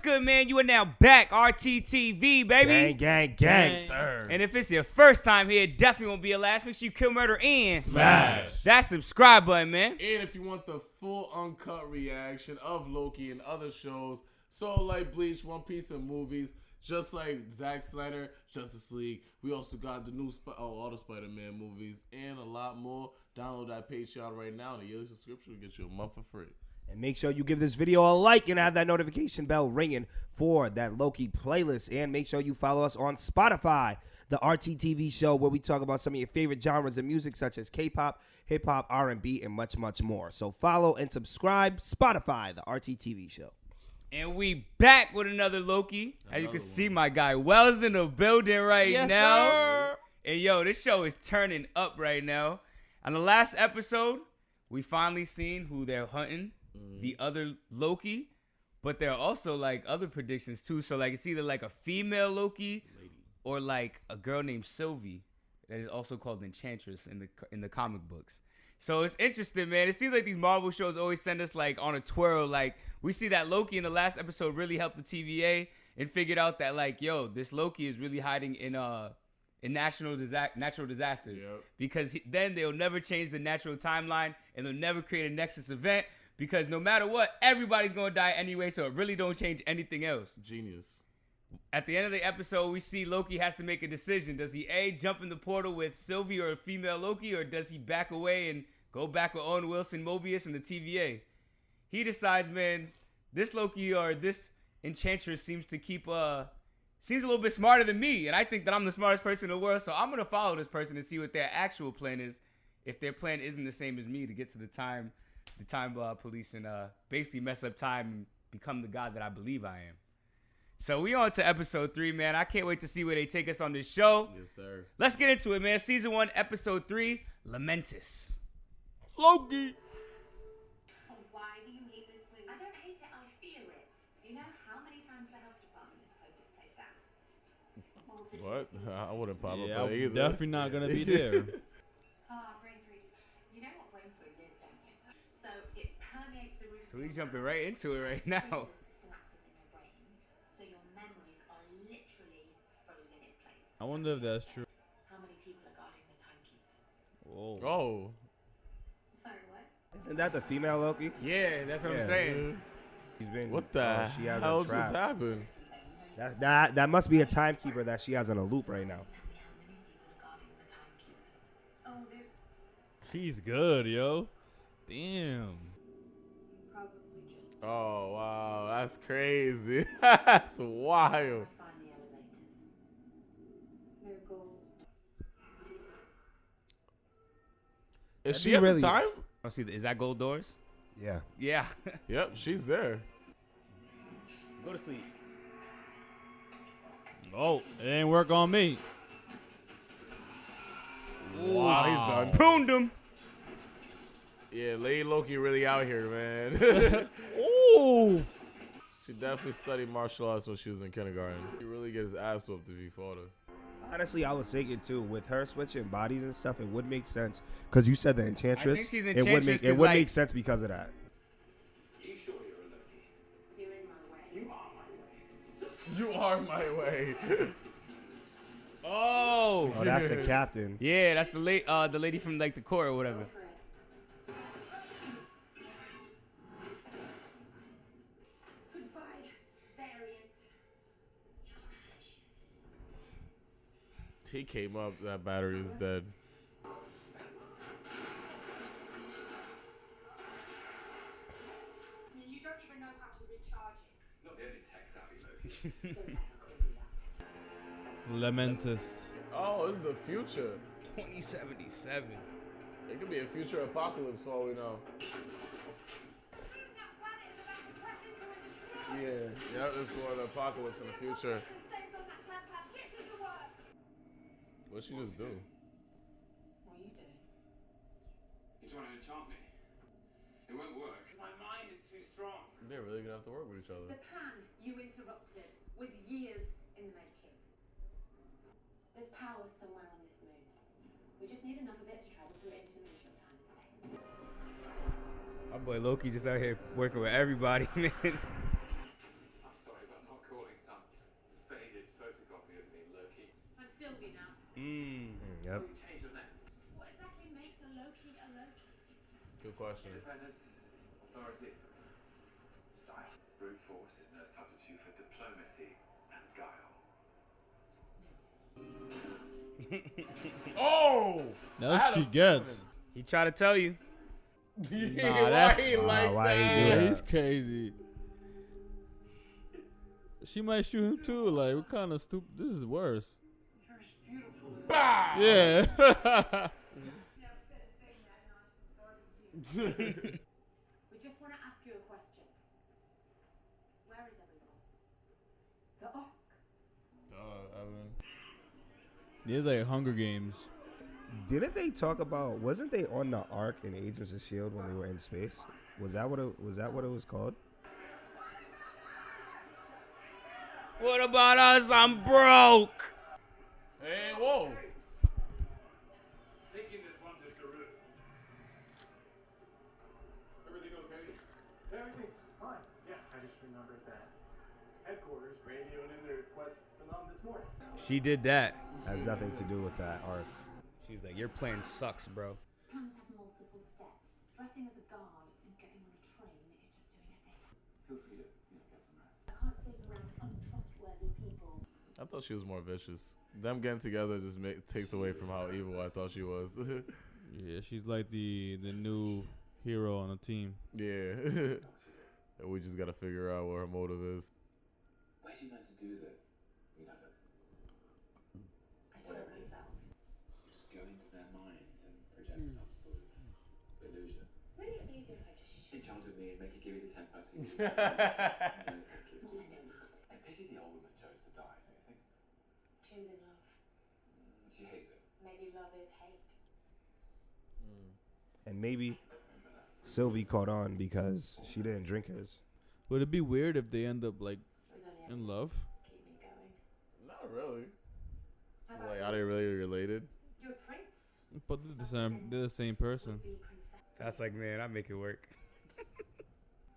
good, man? You are now back, RTTV, baby. Gang, sir. And if it's your first time here, it definitely won't be your last. Make sure you kill, murder, and smash that subscribe button, man. And if you want the full uncut reaction of Loki and other shows, so like Bleach, One Piece, and movies, just like Zack Snyder, Justice League, we also got the new all the Spider-Man movies and a lot more. Download that Patreon right now. The yearly subscription will get you a month for free. And make sure you give this video a like and have that notification bell ringing for that Loki playlist. And make sure you follow us on Spotify, the RTTV show, where we talk about some of your favorite genres of music, such as K-pop, hip-hop, R&B, and much, much more. So follow and subscribe. Spotify, the RTTV show. And we back with another Loki. As you can see, my guy Wellz in the building right now. Sir. And yo, this show is turning up right now. On the last episode, we finally seen who they're hunting, the other Loki. But there are also like other predictions too. So like it's either like a female Loki or like a girl named Sylvie that is also called Enchantress in the comic books. So it's interesting, man. It seems like these Marvel shows always send us like on a twirl. Like we see that Loki in the last episode really helped the TVA and figured out that like, yo, this Loki is really hiding in natural disasters. Yep. Because then they'll never change the natural timeline and they'll never create a Nexus event because no matter what, everybody's going to die anyway. So it really don't change anything else. Genius. At the end of the episode, we see Loki has to make a decision. Does he A, jump in the portal with Sylvie or a female Loki, or does he back away and go back with Owen Wilson, Mobius, and the TVA? He decides, man, this Loki or this Enchantress seems to seems a little bit smarter than me, and I think that I'm the smartest person in the world, so I'm going to follow this person and see what their actual plan is, if their plan isn't the same as me to get to the time police and basically mess up time and become the god that I believe I am. So we on to episode 3, man. I can't wait to see where they take us on this show. Yes, sir. Let's get into it, man. Season 1, episode 3, Lamentis. Loki. Oh, why do you hate this place? I don't hate it, I fear it. Do you know how many times the health department has closed this place down? What? I wouldn't pop up Yeah, there either. I'm definitely not gonna be there. Brain freeze. You know what brain freeze is, don't you? So it permeates the roof. So we jumping right into it right now. Synapses in your brain, so your memories are literally frozen in place. I wonder if that's true. How many people are guarding the timekeepers? Whoa. Oh. Sorry, what? Isn't that the female Loki? Yeah, that's what I'm saying. He's been. What the she has hell her trapped. just happened? That must be a timekeeper that she has on a loop right now. Tell me how many people are guarding the timekeepers. Oh, there's She's good, yo. Damn. probably just Oh, wow. That's crazy. That's wild. find the elevators. They're gold. Is That'd she be at really- the time? Oh, see, is that gold doors? Yeah. Yeah. Yep, she's there. Go to sleep. Oh, it ain't work on me. Wow, he's done. Pruned him. Yeah, Lady Loki really out here, man. Ooh. She definitely studied martial arts when she was in kindergarten. He really get his ass whooped if he fought her. Honestly, I was thinking too, with her switching bodies and stuff, it would make sense. Because you said the Enchantress. I think she's it Enchantress would 'cause, like- make sense because of that. You're in my way. You are my way. Oh. Oh, that's the captain. Yeah, that's the lady from like the court or whatever. Goodbye, variant. He came up, that battery is dead. You don't even know how to recharge it. Not the only tech savvy Loki. Don't ever call me that. Lamentis. Oh, this is the future. 2077. It could be a future apocalypse for all we know. Yeah, this is one apocalypse in the future. What'd she just do? What are you doing? You're trying to enchant me. It won't work. My mind is too strong. They're really gonna have to work with each other. The plan you interrupted was years in the making. There's power somewhere on this moon. We just need enough of it to travel through interdimensional time and space. My boy Loki just out here working with everybody, man. I'm sorry about Yep. You change your name. What exactly makes a Loki a Loki? Good question. Independence, authority, style. Brute force is no substitute for diplomacy and guile. Oh! I That's had she a gets. He tried to tell you. feeling. Nah, Why that's- he like why he that? do Yeah, that? he's crazy. She might shoot him too. Like, what kind of stupid? This is worse. You're as beautiful as Bah! Yeah. We just want to ask you a question. Where is everyone? The Ark. There's like Hunger Games. Didn't they talk about? Wasn't they on the Ark in Agents of Shield when they were in space? Was that what it was called? What about us? I'm broke. Hey, whoa! taking this one to Saru. Everything okay? Everything's fine. Yeah, I just remembered that headquarters radioed in their request for them this morning. She did that. Has nothing to do with that Ark. She was like, your plan sucks, bro. Plans have multiple steps. Dressing as a guard and getting on a train is just doing a thing. Feel free to, get some rest. I can't sleep around untrustworthy people. I thought she was more vicious. Them getting together just takes away from how evil I thought she was. Yeah, she's like the new hero on the team. Yeah. And we just gotta figure out what her motive is. Where do you learn to do that? I taught myself. Just go into their minds and project some sort of illusion. Wouldn't it be easier if I just Enchanted me and make it give you the temper to you. Well, then don't ask. I pity the old woman chose to die, don't you think? Choosing love. She hates it. Maybe love is hate. And maybe Sylvie caught on because she didn't drink hers. Would it be weird if they end up like It was only in love? keep me going. Not really. How about Like, you? are they really related? You're a prince. But they're the same person. Would be princess. That's like, man, I make it work.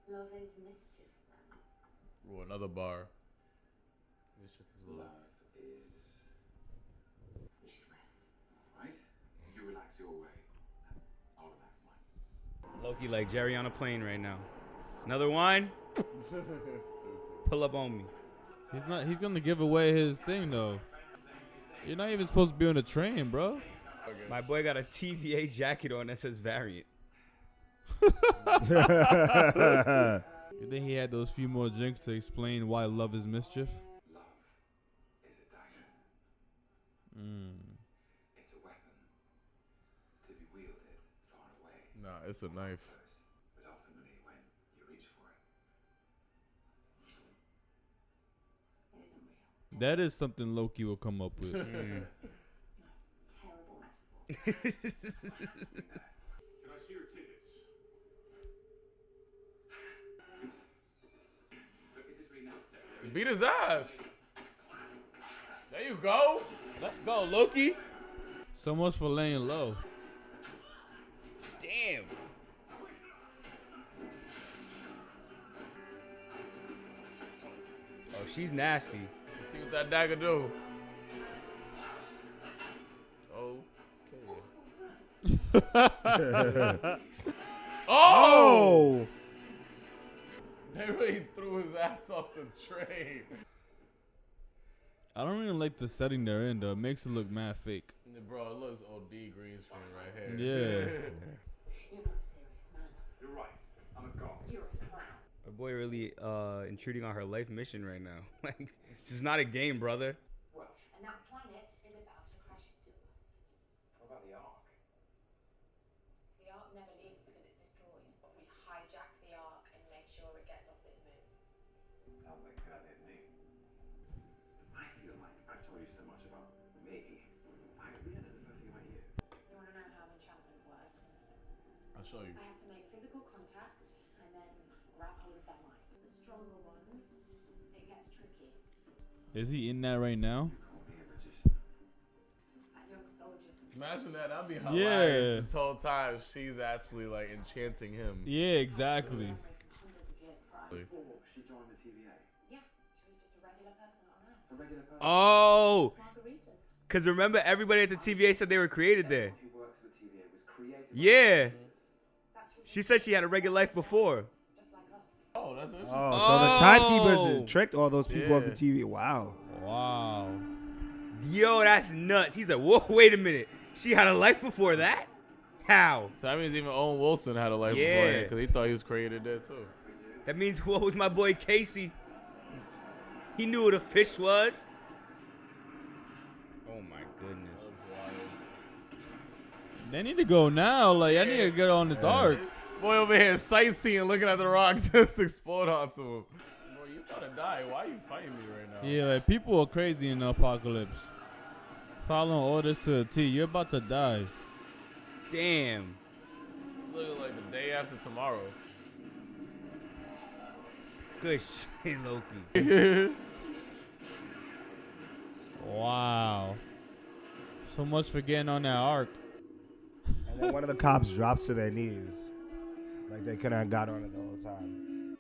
Love is mischief then. Ooh, another bar. It's just as well. Love is We should rest. right. You relax your way, and I'll relax mine. Loki like Jerry on a plane right now. Another wine? Stupid. Pull up on me. He's gonna give away his thing though. You're not even supposed to be on a train, bro. My boy got a TVA jacket on that says Variant. You think he had those few more drinks to explain why love is mischief? Love is a dagger. Mm. It's a weapon to be wielded far away. Nah, it's a knife. Close, but ultimately when you reach for it. It isn't real. That is something Loki will come up with. Terrible metaphor. Can I see your tickets? Oops. But is this really necessary? Beat his ass. There you go. Let's go, Loki. So much for laying low. Damn. Oh, she's nasty. Let's see what that dagger do. Okay. Oh! They really threw his ass off the train. I don't really like the setting they're in though. It makes it look mad fake. Bro, it looks OD green screen right here. Yeah. You're not a serious man. You're right. I'm a god. You're a clown. My boy really intruding on her life mission right now. Like, this is not a game, brother. Well, And that planet is about to crash into us. what about the Ark? The Ark never leaves because it's destroyed, but we hijack the Ark and make sure it gets off this moon. Sounds like a good idea to me. I feel like I've told you so much about me. I really know the first thing about you. You want to know how enchantment works? I'll show you. I have to make physical contact and then grab hold of their minds. The stronger ones, it gets tricky. Is he in that right now? Call me a magician. That young soldier from Imagine that. That'd be Yeah. hilarious. This whole time, she's actually like enchanting him. Yeah, exactly. from hundreds of years prior. Before she joined the TVA. Yeah, she was just a regular person on Earth. A regular person. Oh, Margaritas. Cause remember, everybody at the TVA said they were created there. Everyone who works at the TVA was created. Yeah. She said she had a regular life before. Oh, that's interesting. Oh, so the timekeepers tricked all those people off the TV. Wow. Wow. Yo, that's nuts. He's like, whoa, wait a minute. She had a life before that? How? So that means even Owen Wilson had a life before because he thought he was created there too. That means what was my boy Casey? He knew what a fish was. Oh my goodness. They need to go now. Like, I need to get on this arc. Boy over here sightseeing, looking at the rock, just explode onto him. Boy, you gotta die. Why are you fighting me right now? Yeah, like, people are crazy in the apocalypse. Following orders to the T. You're about to die. Damn. Looking like the day after tomorrow. Good shit, Loki. Wow. So much for getting on that arc. And then one of the cops drops to their knees. Like they couldn't have got on it the whole time.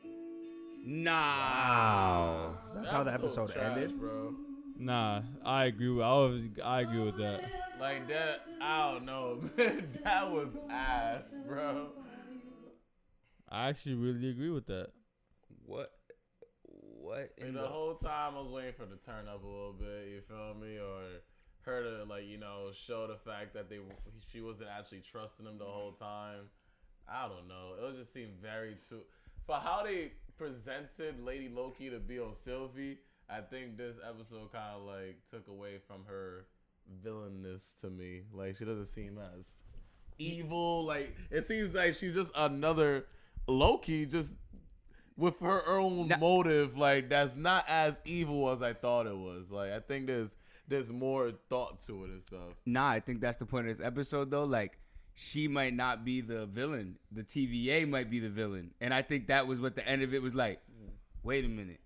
Nah. Wow. That's how the episode trash, ended? bro. Nah, I agree. I agree with that. Like that, I don't know, man. That was ass, bro. I actually really agree with that. What And the whole time I was waiting for it to turn up a little bit, you feel me? Or her to, like, you know, show the fact that she wasn't actually trusting him the whole time. I don't know. It just seemed very too... For how they presented Lady Loki to be on Sylvie, I think this episode kind of, like, took away from her villainous to me. Like, she doesn't seem as evil. Like, it seems like she's just another Loki, just with her own motive. Like, that's not as evil as I thought it was. Like, I think there's more thought to it and stuff. Nah, I think that's the point of this episode, though. Like, she might not be the villain. The TVA might be the villain. And I think that was what the end of it was like. Wait a minute.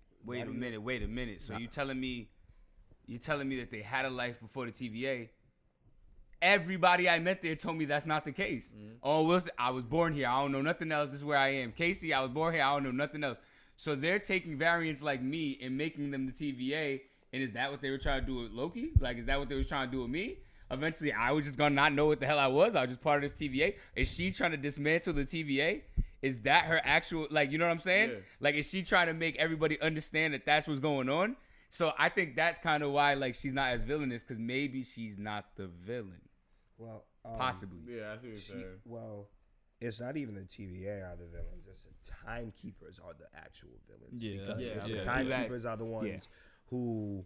So you telling me that they had a life before the TVA? Everybody I met there told me that's not the case. Oh, Wilson, I was born here. I don't know nothing else. This is where I am. Casey, I was born here. I don't know nothing else. So they're taking variants like me and making them the TVA. And is that what they were trying to do with Loki? Like, is that what they were trying to do with me? Eventually, I was just going to not know what the hell I was. I was just part of this TVA. Is she trying to dismantle the TVA? Is that her actual, like, you know what I'm saying? Yeah. Like, is she trying to make everybody understand that that's what's going on? So I think that's kind of why, like, she's not as villainous, because maybe she's not the villain. Well, Possibly. Yeah, I see what you're saying. Well, it's not even the TVA are the villains. It's the timekeepers are the actual villains. Yeah. Because Yeah. the timekeepers are the ones who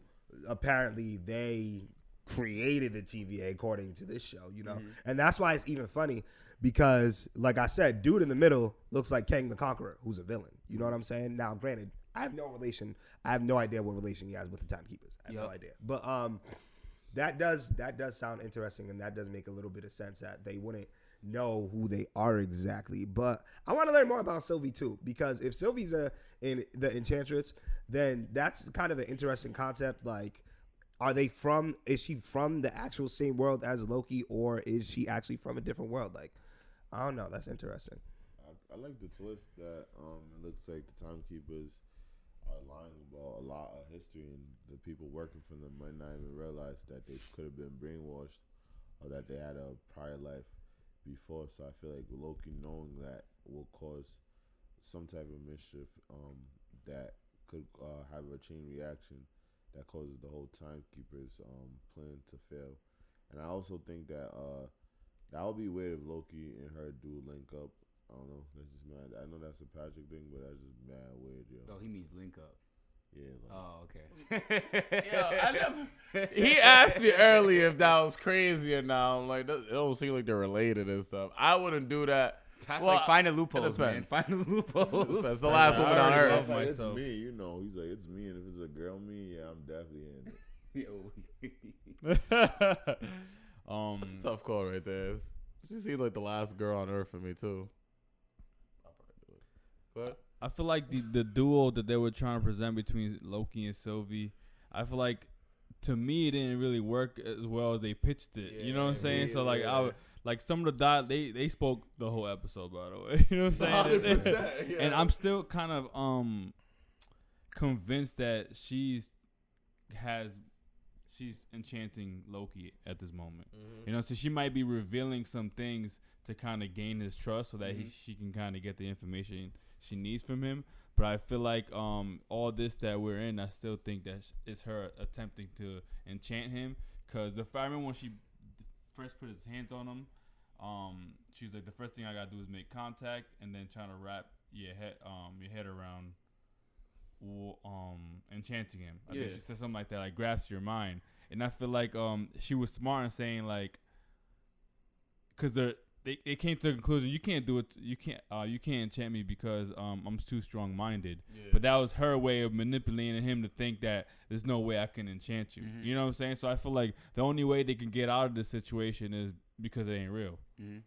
apparently they created the TVA according to this show, you know? And that's why it's even funny because, like I said, dude in the middle looks like Kang the Conqueror, who's a villain. You know what I'm saying? Now, granted, I have no idea what relation he has with the timekeepers. I have no idea. But that does sound interesting, and that does make a little bit of sense that they wouldn't know who they are exactly. But I want to learn more about Sylvie too, because if Sylvie's in the Enchantress, then that's kind of an interesting concept. Like, is she from the actual same world as Loki, or is she actually from a different world? Like, I don't know. That's interesting. I like the twist that it looks like the timekeepers are lying about a lot of history, and the people working for them might not even realize that they could have been brainwashed or that they had a prior life before. So I feel like Loki knowing that will cause some type of mischief that could have a chain reaction that causes the whole timekeepers plan to fail. And I also think that that would be weird if Loki and her do link up. I don't know. That's just mad. I know that's a Patrick thing, but that's just mad weird, yo. Oh, he means link up. Yeah. Oh, okay. Yo, he asked me earlier if that was crazy or not. I'm like, it don't seem like they're related and stuff. I wouldn't do that. That's like find the loopholes, man. depends. Find the loopholes. That's the last woman on already earth. love It's myself. me, you know. He's like, it's me, and if it's a girl me, yeah, I'm definitely in it. Yo. That's a tough call right there. She seemed like the last girl on earth for me too. I'll probably do it. What? I feel like the duo that they were trying to present between Loki and Sylvie, I feel like, to me, it didn't really work as well as they pitched it. You know what I'm saying? So like like some of the they spoke the whole episode, by the way. You know what I'm saying? 100%, yeah. And I'm still kind of convinced that she she's enchanting Loki at this moment. You know, so she might be revealing some things to kind of gain his trust, so that she can kind of get the information she needs from him. But I feel like all this that we're in, I still think that it's her attempting to enchant him. Cause I remember when she first put his hands on him, she's like, the first thing I gotta do is make contact, and then trying to wrap your head around enchanting him. I think she said something like that, like grasps your mind. And I feel like she was smart in saying, like, cause they came to a conclusion, you can't do it, you can't enchant me because I'm too strong minded. But that was her way of manipulating him to think that there's no way I can enchant you. You know what I'm saying? So I feel like the only way they can get out of this situation is because it ain't real.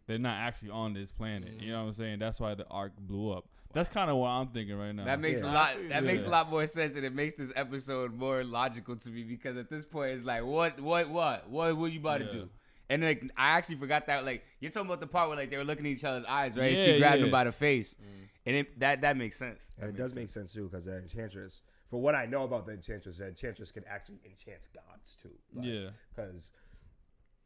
They're not actually on this planet. You know what I'm saying? That's why the arc blew up. That's kind of what I'm thinking right now. That makes a lot. That makes a lot more sense, and it makes this episode more logical to me, because at this point it's like, what you about to do? And like, I actually forgot that. Like, you're talking about the part where like they were looking at each other's eyes, right? Yeah, She grabbed him by the face, and that makes sense. And it does make sense too, because the Enchantress, for what I know about the Enchantress can actually enchant gods too. Like, because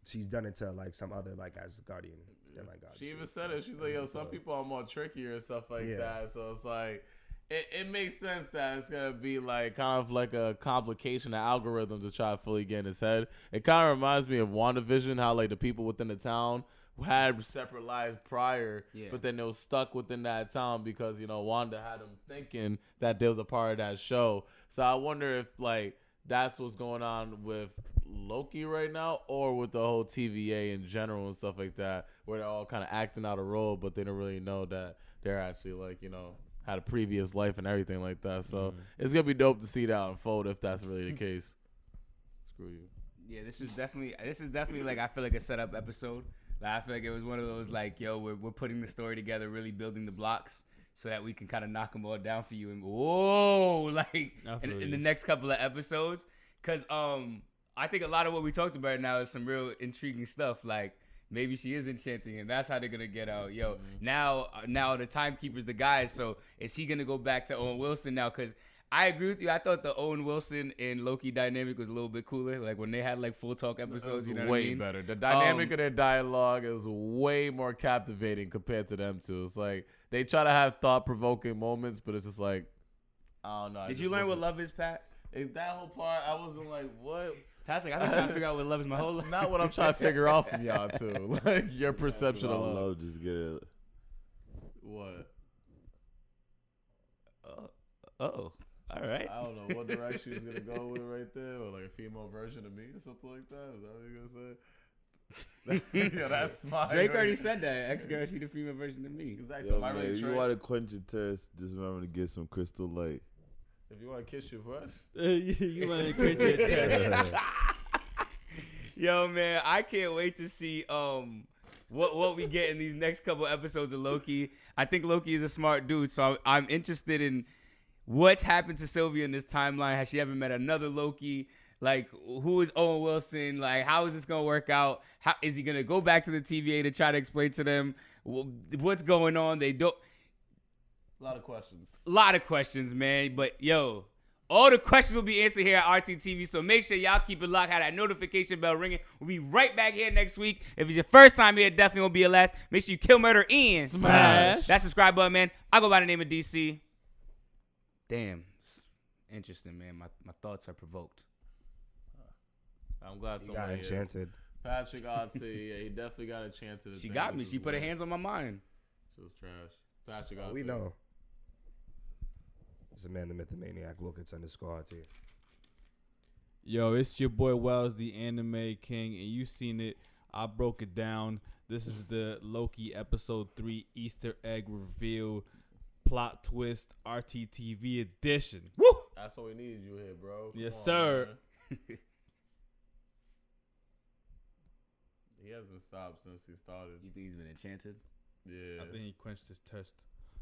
she's done it to like some other like as guardian demigods. She even said it. She's like, yo, some people are more trickier and stuff like that. So it's like, it makes sense that it's gonna be like kind of like a complication, an algorithm to try to fully get in his head. It kind of reminds me of WandaVision, how like the people within the town had separate lives prior, but then they were stuck within that town because, you know, Wanda had them thinking that they was a part of that show. So I wonder if like that's what's going on with Loki right now, or with the whole TVA in general and stuff like that, where they're all kind of acting out a role, but they don't really know that they're actually like, you know, had a previous life and everything like that. So it's gonna be dope to see that unfold if that's really the case. Screw you. Yeah, this is definitely like, I feel like a setup episode. Like, I feel like it was one of those like, yo, we're putting the story together, really building the blocks so that we can kind of knock them all down for you, and like in the next couple of episodes, because I think a lot of what we talked about now is some real intriguing stuff. Like, maybe she is enchanting, and that's how they're gonna get out. Yo, now the timekeeper's the guy. So is he gonna go back to Owen Wilson now? Because I agree with you. I thought the Owen Wilson and Loki dynamic was a little bit cooler. Like when they had like full talk episodes, you know what I mean? Way better. The dynamic of their dialogue is way more captivating compared to them two. It's like they try to have thought-provoking moments, but it's just like, I don't know. Did you learn what love is, Pat? That whole part, I wasn't like, what? Pat's like, I've been trying to figure out what love is my whole life. Not what I'm trying to figure out from y'all too. Like your perception of love. Just get it. What? All right. I don't know what direction he's gonna go with right there, or like a female version of me or something like that. Is that what you're gonna say? Yeah, that's smart. Drake already said that. Ex-girl, she the female version of me. Exactly. Yo, So man, if you want to quench your thirst, just remember to get some Crystal Light. If you want to kiss your butt, You want to quit your test. Yo, man, I can't wait to see what we get in these next couple episodes of Loki. I think Loki is a smart dude, so I'm interested in what's happened to Sylvie in this timeline. Has she ever met another Loki? Like, who is Owen Wilson? Like, how is this gonna work out? How is he gonna go back to the TVA to try to explain to them what's going on? They don't. a lot of questions. A lot of questions, man. But yo, all the questions will be answered here at RTTV. So make sure y'all keep it locked. Have that notification bell ringing. We'll be right back here next week. If it's your first time here, it definitely won't be your last. Make sure you kill, murder, and smash that subscribe button, man. I go by the name of DC. Damn, it's interesting, man. My thoughts are provoked. I'm glad He somebody got enchanted. Patrick Otsy, yeah, he definitely got enchanted. She got me. She put her hands on my mind. She was trash. Patrick Otsy. We know. It's a man, the myth, the maniac. Lucas _RT. Yo, it's your boy Wellz, the anime king, and you seen it. I broke it down. This is the Loki episode 3 Easter egg reveal plot twist RTTV edition. Woo! That's what we needed you here, bro. Come Yes, on, sir. man. He hasn't stopped since he started. You think he's been enchanted? Yeah. I think he quenched his thirst.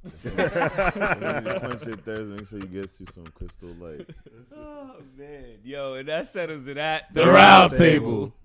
Quench your thirst, make sure you get you some Crystal Light. Oh, man. Yo, and that settles it at The Round Table.